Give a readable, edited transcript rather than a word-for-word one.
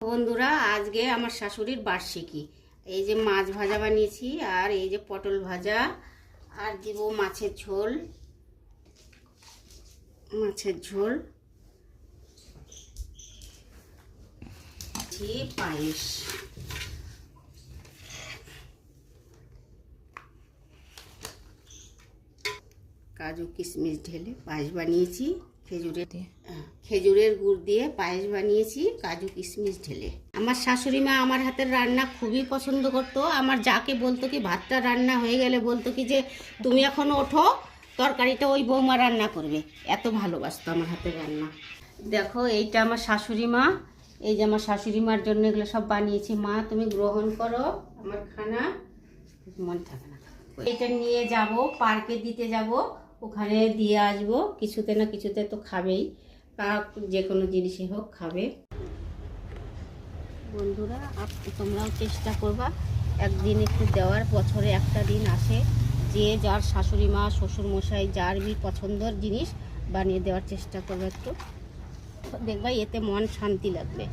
বন্ধুরা, আজকে আমার শাশুড়ির বার্ষিকী। এই যে মাছ ভাজা বানিয়েছি, আর এই যে পটল ভাজা, আর দিব মাছের ঝোল। পায়েস, কাজু কিশমিশ ঢেলে পায়েস বানিয়েছি। খেজুরের গুড় দিয়ে পায়েস বানিয়েছি, কাজু কিশমিশ ঢেলে। আমার শাশুড়ি মা আমার হাতের রান্না খুবই পছন্দ করতো। আমার যাকে বলতো কি, ভাতটা রান্না হয়ে গেলে বলতো কি যে তুমি এখন ওঠো, তরকারিটা ওই বৌমা রান্না করবে। এত ভালোবাসতো আমার হাতের রান্না। দেখো, এইটা আমার শাশুড়ি মা। এই যে আমার শাশুড়ি মার জন্য এগুলো সব বানিয়েছি। মা, তুমি গ্রহণ করো আমার খানা। মনে থাকে না, এটা নিয়ে যাব, পার্কে দিতে যাব, ওখানে দিয়ে আসবো। কিছুতে না কিছুতে তো খাবেই, যে কোনো জিনিসই হোক খাবে। বন্ধুরা, তোমরাও চেষ্টা করবা একদিন একটু দেওয়ার। বছরে একটা দিন আসে, যে যার শাশুড়ি মা শ্বশুর মশাই যার পছন্দের জিনিস বানিয়ে দেওয়ার চেষ্টা করবে। একটু দেখবা, এতে মন শান্তি লাগবে।